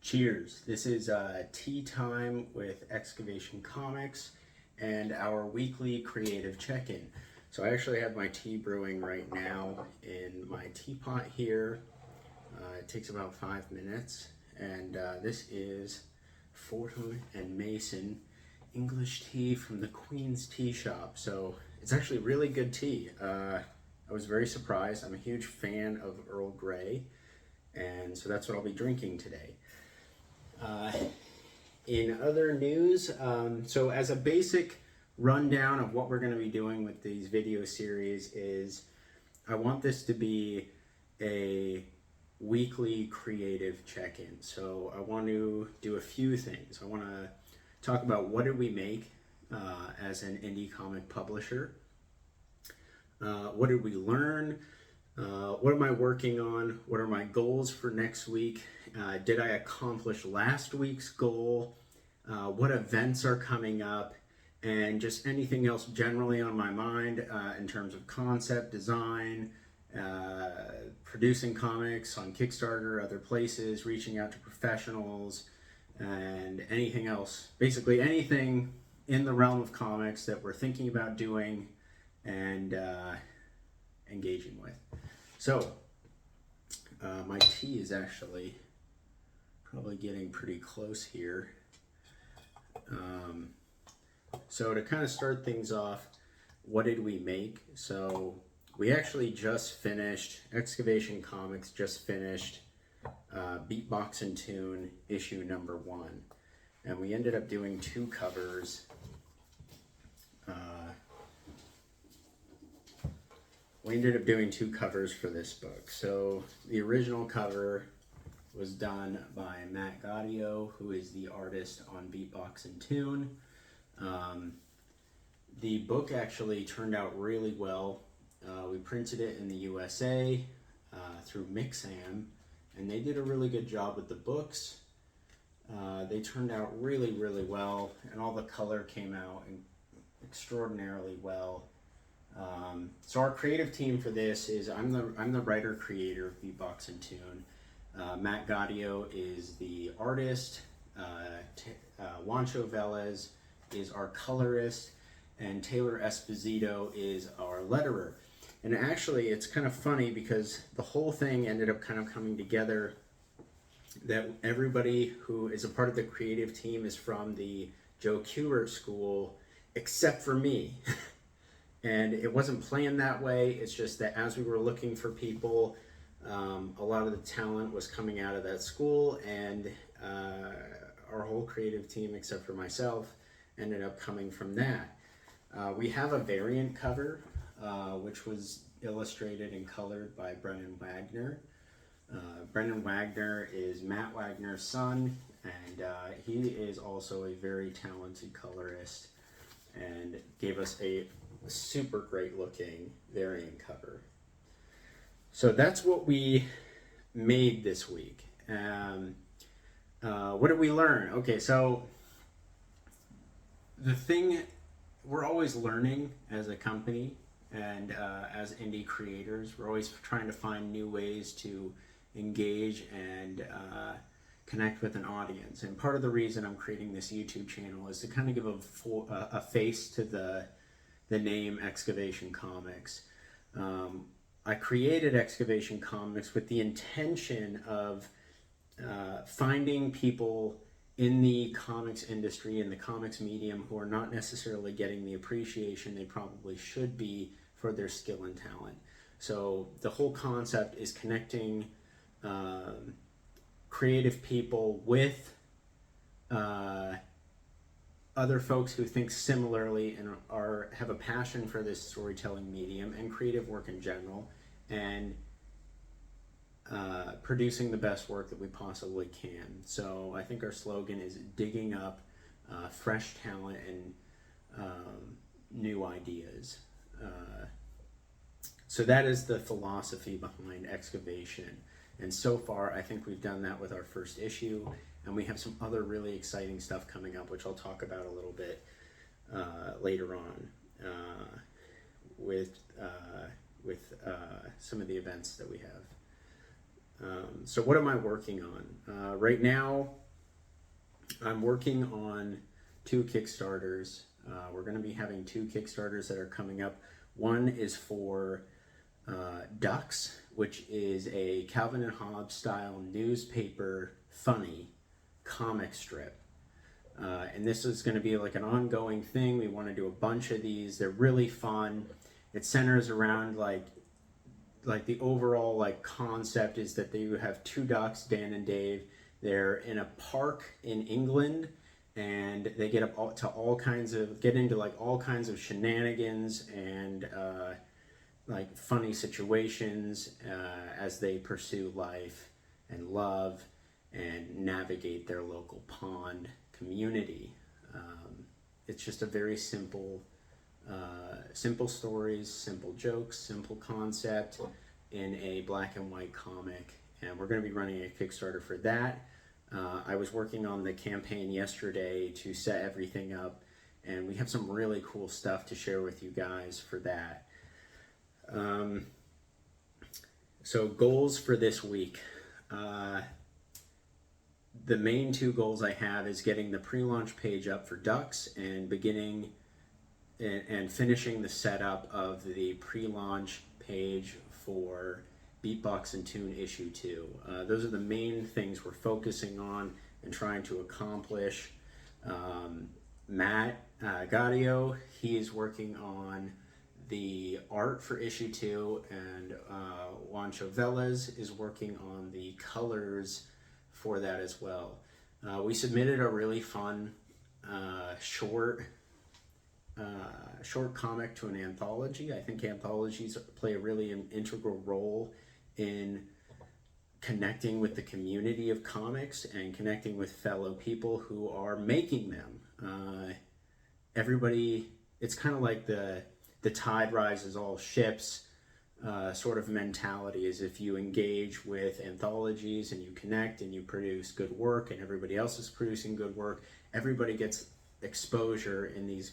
Cheers. This is tea time with Excavation Comics and our weekly creative check-in. So I actually have my tea brewing right now in my teapot here. It takes about 5 minutes, and this is Fordham and Mason English tea from the Queen's Tea Shop. So it's actually really good tea. I was very surprised. I'm a huge fan of Earl Grey, and so that's what I'll be drinking today. In other news, so as a basic rundown of what we're going to be doing with these video series is I want this to be a weekly creative check-in. So I want to do a few things. I want to talk about what did we make as an indie comic publisher. What did we learn? What am I working on? What are my goals for next week? Did I accomplish last week's goal? What events are coming up? And just anything else generally on my mind in terms of concept, design, producing comics on Kickstarter, other places, reaching out to professionals, and anything else. Basically anything in the realm of comics that we're thinking about doing and engaging with. So, my tea is actually probably getting pretty close here. So to kind of start things off, what did we make? So we actually just finished, Excavation Comics just finished Beatbox and Tune issue number 1. And we ended up doing 2 covers. We ended up doing 2 covers for this book. So the original cover was done by Matt Gaudio, who is the artist on Beatbox and Tune. The book actually turned out really well. We printed it in the USA through Mixam, and they did a really good job with the books. They turned out really, really well, and all the color came out extraordinarily well. So our creative team for this is I'm the writer creator of Beatbox and Tune. Matt Gaudio is the artist. Juancho Velez is our colorist, and Taylor Esposito is our letterer. And actually, it's kind of funny because the whole thing ended up kind of coming together that everybody who is a part of the creative team is from the Joe Kubert School, except for me. And it wasn't planned that way. It's just that as we were looking for people, a lot of the talent was coming out of that school, and our whole creative team, except for myself, ended up coming from that. We have a variant cover, which was illustrated and colored by Brennan Wagner. Brennan Wagner is Matt Wagner's son, and he is also a very talented colorist and gave us a super great looking variant cover. So that's what we made this week. What did we learn? Okay, so the thing, we're always learning as a company and as indie creators. We're always trying to find new ways to engage and connect with an audience. And part of the reason I'm creating this YouTube channel is to kind of give a face to the name Excavation Comics. I created Excavation Comics with the intention of finding people in the comics industry, in the comics medium, who are not necessarily getting the appreciation they probably should be for their skill and talent. So the whole concept is connecting creative people with other folks who think similarly and have a passion for this storytelling medium and creative work in general, and producing the best work that we possibly can. So I think our slogan is digging up fresh talent and new ideas. So that is the philosophy behind Excavation. And so far, I think we've done that with our first issue, and we have some other really exciting stuff coming up, which I'll talk about a little bit later on with some of the events that we have. So what am I working on? Right now, I'm working on 2 Kickstarters. We're going to be having 2 Kickstarters that are coming up. One is for Ducks, which is a Calvin and Hobbes style newspaper funny comic strip. And this is going to be like an ongoing thing. We want to do a bunch of these. They're really fun. It centers around like the overall like concept is that you have 2 ducks, Dan and Dave. They're in a park in England, and they get get into like all kinds of shenanigans and like funny situations as they pursue life and love and navigate their local pond community. It's just a very simple stories, simple jokes, simple concept in a black and white comic, and we're going to be running a Kickstarter for that. I was working on the campaign yesterday to set everything up, and we have some really cool stuff to share with you guys for that. So goals for this week. The main 2 goals I have is getting the pre-launch page up for Ducks and beginning and finishing the setup of the pre-launch page for Beatbox and Tune issue 2. Those are the main things we're focusing on and trying to accomplish. Matt Gaudio, he is working on the art for issue 2, and Juancho Velez is working on the colors for that as well. We submitted a really fun short comic to an anthology. I think anthologies play a really integral role in connecting with the community of comics and connecting with fellow people who are making them. Everybody, it's kind of like the tide rises all ships sort of mentality. Is if you engage with anthologies and you connect and you produce good work and everybody else is producing good work, everybody gets exposure in these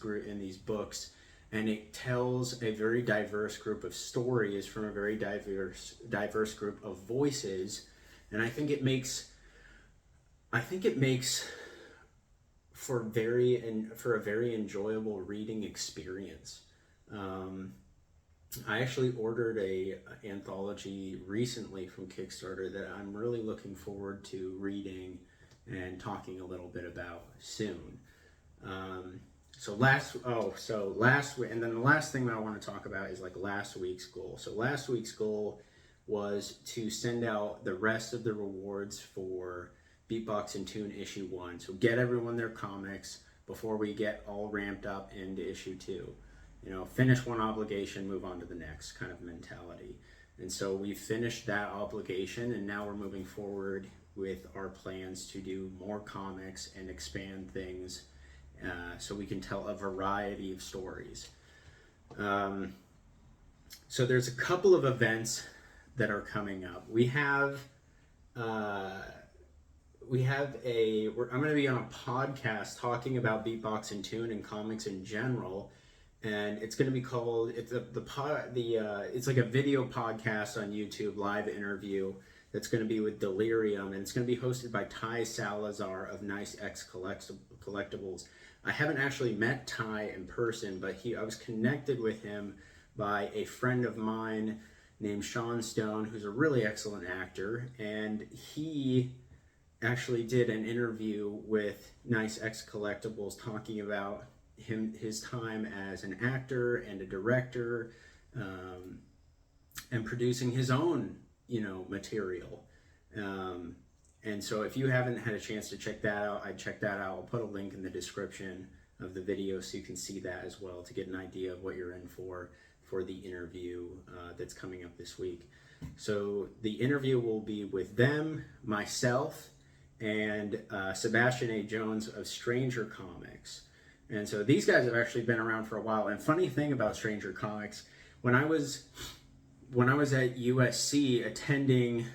books, and it tells a very diverse group of stories from a very diverse group of voices, and I think it makes for a very enjoyable reading experience. I actually ordered a anthology recently from Kickstarter that I'm really looking forward to reading and talking a little bit about soon. Last week, and then the last thing that I want to talk about is like last week's goal. So last week's goal was to send out the rest of the rewards for Beatbox and Tune issue 1. So get everyone their comics before we get all ramped up into issue 2. Finish one obligation, move on to the next kind of mentality. And so we finished that obligation, and now we're moving forward with our plans to do more comics and expand things so we can tell a variety of stories. So there's a couple of events that are coming up. I'm going to be on a podcast talking about Beatbox and Tune and comics in general. And it's going to be called, it's like a video podcast on YouTube, live interview that's going to be with Delirium, and it's going to be hosted by Ty Salazar of Nice X Collectibles. I haven't actually met Ty in person, but I was connected with him by a friend of mine named Sean Stone, who's a really excellent actor, and he actually did an interview with Nice X Collectibles talking about his time as an actor and a director, and producing his own material, and so if you haven't had a chance to check that out, I'd check that out. I'll put a link in the description of the video so you can see that as well, to get an idea of what you're in for the interview that's coming up this week. So the interview will be with them, myself, and Sebastian A. Jones of Stranger Comics. And so these guys have actually been around for a while. And funny thing about Stranger Comics, when I was at USC attending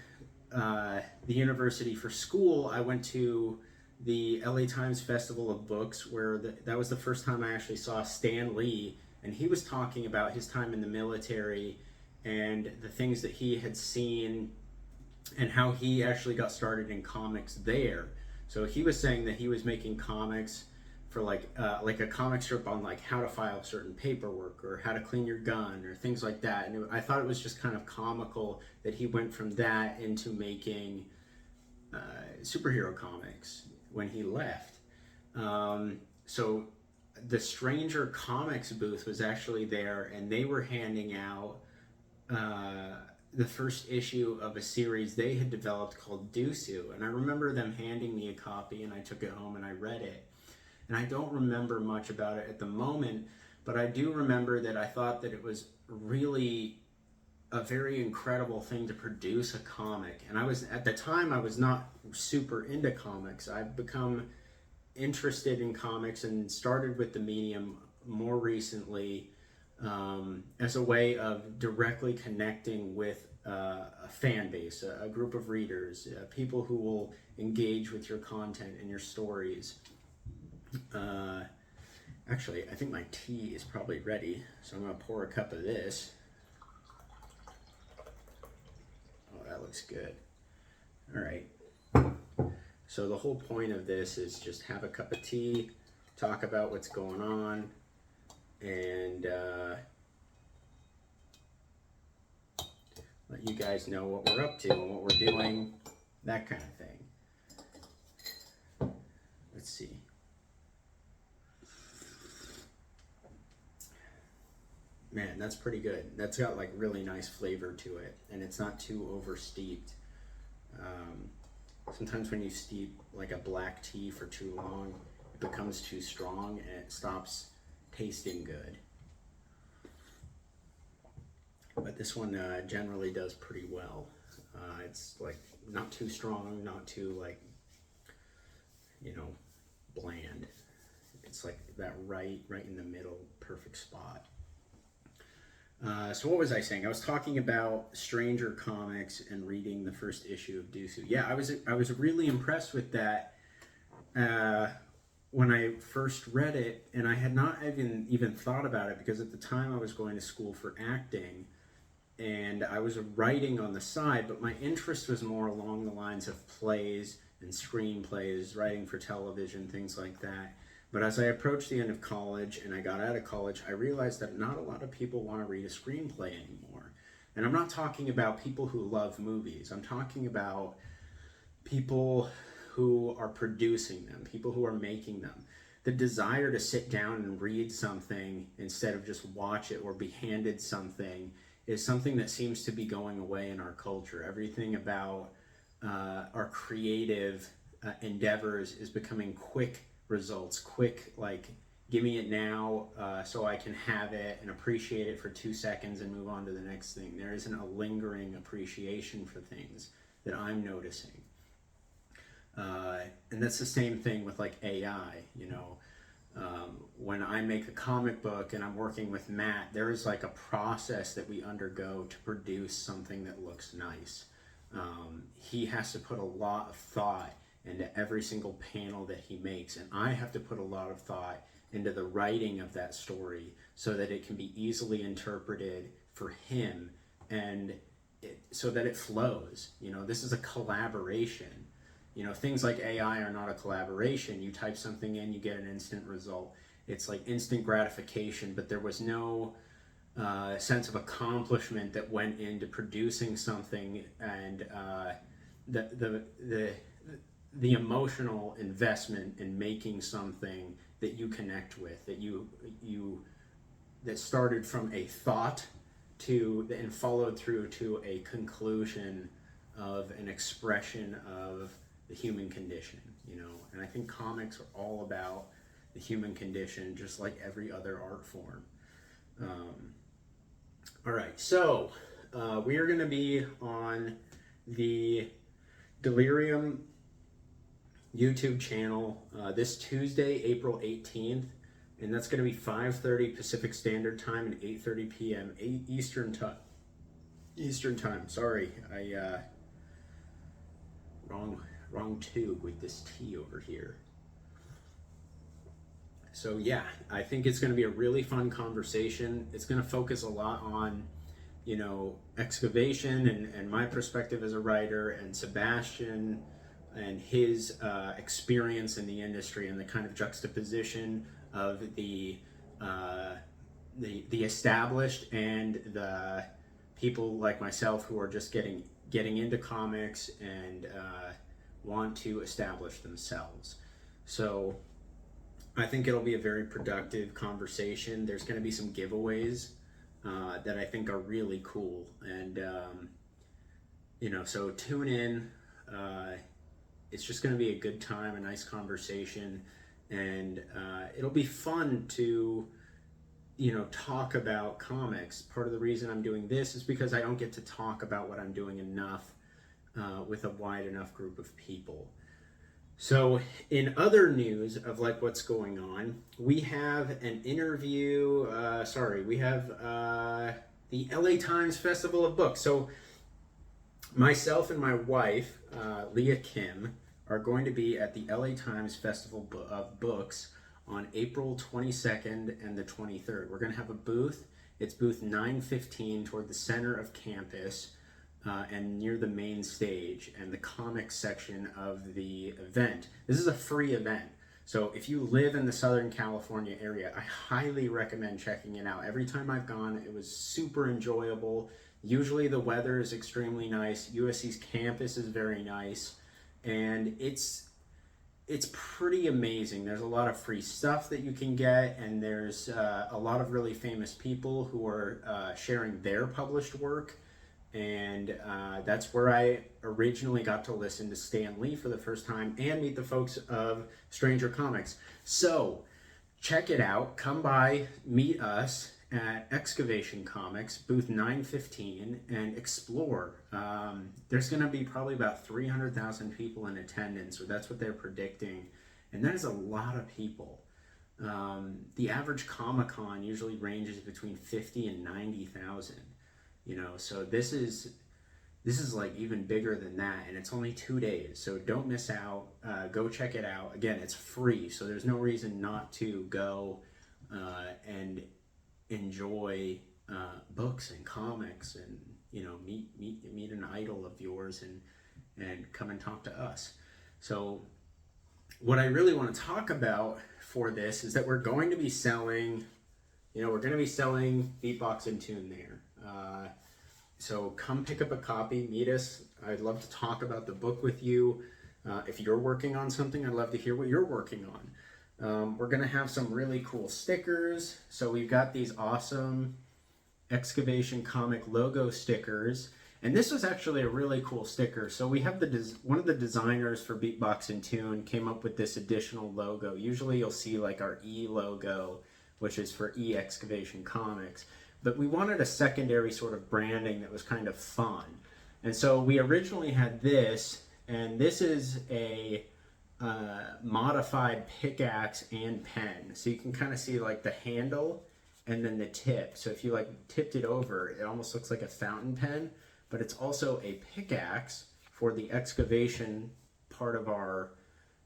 the university for school, I went to the LA Times Festival of Books, where that was the first time I actually saw Stan Lee, and he was talking about his time in the military and the things that he had seen and how he actually got started in comics there. So he was saying that he was making comics for like a comic strip on like how to file certain paperwork or how to clean your gun or things like that. And I thought it was just kind of comical that he went from that into making superhero comics when he left. So the Stranger Comics booth was actually there, and they were handing out the first issue of a series they had developed called Deusu. And I remember them handing me a copy, and I took it home and I read it. And I don't remember much about it at the moment, but I do remember that I thought that it was really a very incredible thing to produce a comic. And I was, at the time, I was not super into comics. I've become interested in comics and started with the medium more recently as a way of directly connecting with a fan base, a group of readers, people who will engage with your content and your stories. Actually, I think my tea is probably ready, so I'm going to pour a cup of this. Oh, that looks good. All right. So the whole point of this is just have a cup of tea, talk about what's going on, and let you guys know what we're up to and what we're doing, that kind of thing. Let's see. Man, that's pretty good. That's got like really nice flavor to it, and it's not too over steeped. Sometimes when you steep like a black tea for too long, it becomes too strong and it stops tasting good. But this one generally does pretty well. It's like not too strong, not too like, bland. It's like that right in the middle, perfect spot. So what was I saying? I was talking about Stranger Comics and reading the first issue of Deusu. Yeah, I was really impressed with that when I first read it, and I had not even thought about it because at the time I was going to school for acting, and I was writing on the side, but my interest was more along the lines of plays and screenplays, writing for television, things like that. But as I approached the end of college and I got out of college, I realized that not a lot of people want to read a screenplay anymore. And I'm not talking about people who love movies. I'm talking about people who are producing them, people who are making them. The desire to sit down and read something instead of just watch it or be handed something is something that seems to be going away in our culture. Everything about our creative endeavors is becoming quick results, quick, like give me it now so I can have it and appreciate it for 2 seconds and move on to the next thing. There isn't a lingering appreciation for things that I'm noticing. And that's the same thing with like AI, when I make a comic book and I'm working with Matt, there is like a process that we undergo to produce something that looks nice. He has to put a lot of thought into every single panel that he makes, and I have to put a lot of thought into the writing of that story so that it can be easily interpreted for him and so that it flows. This is a collaboration. Things like AI are not a collaboration. You type something in, you get an instant result. It's like instant gratification, but there was no sense of accomplishment that went into producing something, and the emotional investment in making something that you connect with, that started from a thought and followed through to a conclusion of an expression of the human condition, and I think comics are all about the human condition, just like every other art form. All right, so we are going to be on the Delirium YouTube channel this Tuesday, April 18th, and that's going to be 5:30 Pacific Standard Time and 8:30 p.m. Eastern Time. Sorry, I wrong tube with this tea over here. So yeah, I think it's going to be a really fun conversation. It's going to focus a lot on you know, Excavation and my perspective as a writer, and Sebastian and his experience in the industry, and the kind of juxtaposition of uh, the established and the people like myself who are just getting into comics and want to establish themselves. So I think it'll be a very productive conversation. There's going to be some giveaways that I think are really cool, and you know, so tune in. It's just going to be a good time, a nice conversation, and it'll be fun to, you know, talk about comics. Part of the reason I'm doing this is because I don't get to talk about what I'm doing enough with a wide enough group of people. So in other news of like what's going on, we have an interview, we have the LA Times Festival of Books. So myself and my wife, Leah Kim, are going to be at the LA Times Festival of Books on April 22nd and the 23rd. We're going to have a booth. It's booth 915 toward the center of campus and near the main stage and the comics section of the event. This is a free event. So if you live in the Southern California area, I highly recommend checking it out. Every time I've gone, it was super enjoyable. Usually the weather is extremely nice. USC's campus is very nice, and it's pretty amazing. There's a lot of free stuff that you can get, and there's a lot of really famous people who are sharing their published work, and that's where I originally got to listen to Stan Lee for the first time and meet the folks of Stranger Comics. So check it out. Come by, meet us at Excavation Comics, booth 915, and explore. There's going to be probably about 300,000 people in attendance, or that's what they're predicting, and that is a lot of people. The average Comic-Con usually ranges between 50 and 90,000, you know, so this is like even bigger than that, and it's only 2 days, so don't miss out. Go check it out. Again, it's free, so there's no reason not to go and enjoy books and comics, and, you know, meet an idol of yours, and come and talk to us. So what I really want to talk about for this is that we're going to be selling, you know, Beatbox and Tune there. So come pick up a copy, meet us. I'd love to talk about the book with you. If you're working on something, I'd love to hear what you're working on. We're going to have some really cool stickers. So we've got these awesome Excavation comic logo stickers. And this was actually a really cool sticker. So we have one of the designers for Beatbox and Tune came up with this additional logo. Usually you'll see like our E logo, which is for E Excavation Comics. But we wanted a secondary sort of branding that was kind of fun. And so we originally had this, and this is a modified pickaxe and pen. So you can kind of see like the handle and then the tip. So if you like tipped it over, it almost looks like a fountain pen, but it's also a pickaxe for the excavation part of our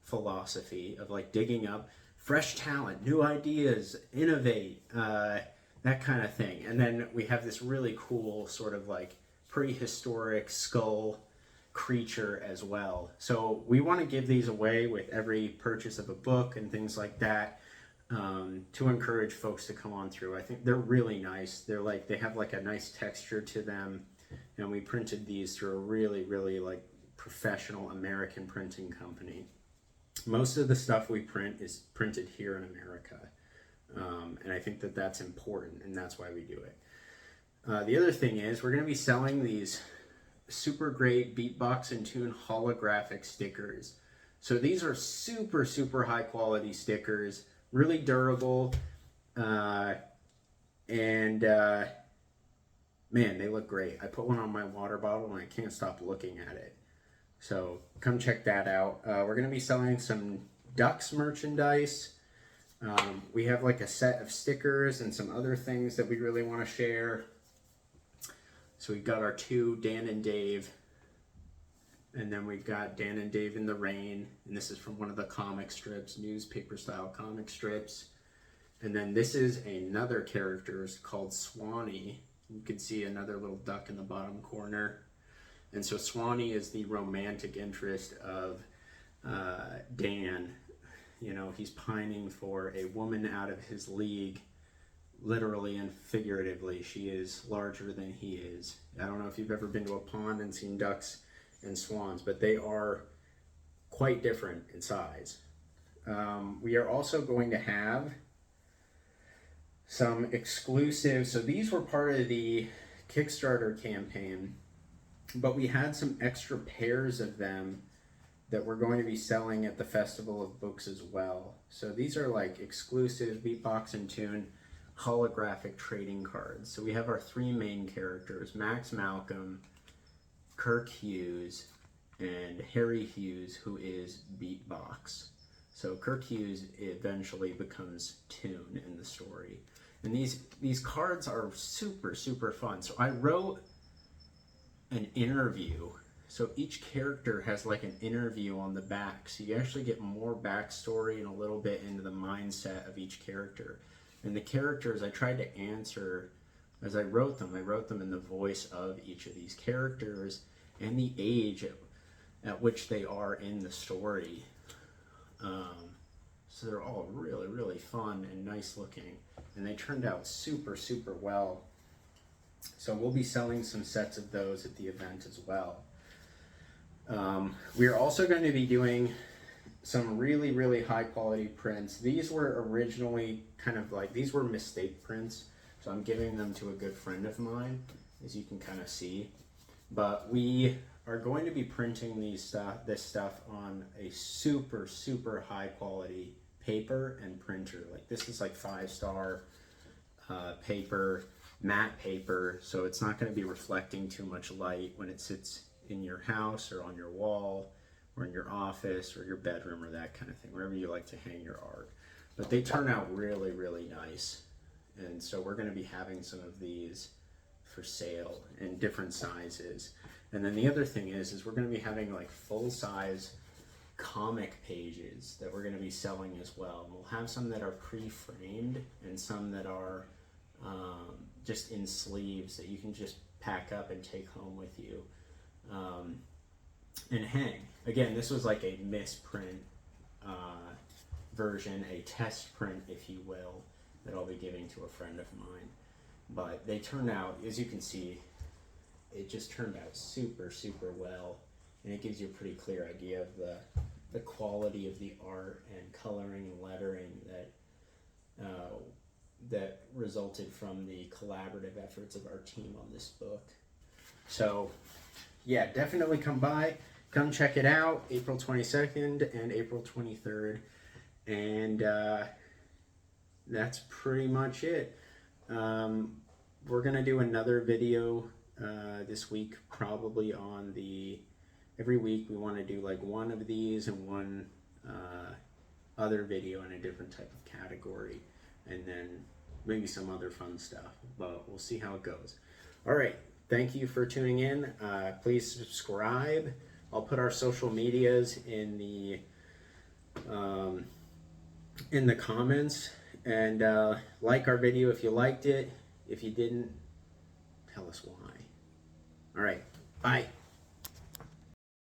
philosophy of like digging up fresh talent, new ideas, innovate, that kind of thing. And then we have this really cool sort of like prehistoric skull creature as well. So we want to give these away with every purchase of a book and things like that, to encourage folks to come on through. I think they're really nice. They have like a nice texture to them, and we printed these through a really, really like professional American printing company. Most of the stuff we print is printed here in America. And I think that that's important, and that's why we do it. The other thing is we're going to be selling these super great Beatbox and Tune holographic stickers. So these are super, super high quality stickers, really durable, and man, they look great. I put one on my water bottle and I can't stop looking at it. So come check that out. We're going to be selling some Ducks merchandise. We have like a set of stickers and some other things that we really want to share. So we've got our two Dan and Dave, and then we've got Dan and Dave in the Rain, and this is from one of the comic strips, newspaper style comic strips. And then this is another character called Swanee, You can see another little duck in the bottom corner. And so Swanee is the romantic interest of Dan. You know, he's pining for a woman out of his league, literally and figuratively. She is larger than he is. I don't know if you've ever been to a pond and seen ducks and swans, but they are quite different in size. We are also going to have some exclusive, so these were part of the Kickstarter campaign, but we had some extra pairs of them that we're going to be selling at the Festival of Books as well. So these are like exclusive Beatbox and Tune holographic trading cards. So we have our three main characters, Max Malcolm, Kirk Hughes, and Harry Hughes, who is Beatbox. So Kirk Hughes eventually becomes Tune in the story. And these cards are super, super fun. So I wrote an interview. So each character has like an interview on the back. So you actually get more backstory and a little bit into the mindset of each character. And the characters I tried to answer as I wrote them in the voice of each of these characters and the age at which they are in the story. So they're all really, really fun and nice looking. And they turned out super, super well. So we'll be selling some sets of those at the event as well. We are also going to be doing some really, really high quality prints. These were originally kind of like, these were mistake prints. So I'm giving them to a good friend of mine, as you can kind of see. But we are going to be printing this stuff on a super, super high quality paper and printer. Like this is like 5-star paper, matte paper. So it's not going to be reflecting too much light when it sits in your house or on your wall or in your office or your bedroom or that kind of thing, wherever you like to hang your art. But they turn out really, really nice. And so we're going to be having some of these for sale in different sizes. And then the other thing is we're going to be having like full-size comic pages that we're going to be selling as well. And we'll have some that are pre-framed and some that are just in sleeves that you can just pack up and take home with you and hang. Again, this was like a misprint version, a test print, if you will, that I'll be giving to a friend of mine. But they turned out, as you can see, it just turned out super, super well. And it gives you a pretty clear idea of the quality of the art and coloring and lettering that resulted from the collaborative efforts of our team on this book. So yeah, definitely come by, come check it out, April 22nd and April 23rd. And that's pretty much it. We're gonna do another video this week, probably on every week we want to do like one of these and one other video in a different type of category, and then maybe some other fun stuff, but we'll see how it goes. All right, thank you for tuning in. Please subscribe. I'll put our social medias in the comments, and like our video if you liked it. If you didn't, tell us why. All right, bye.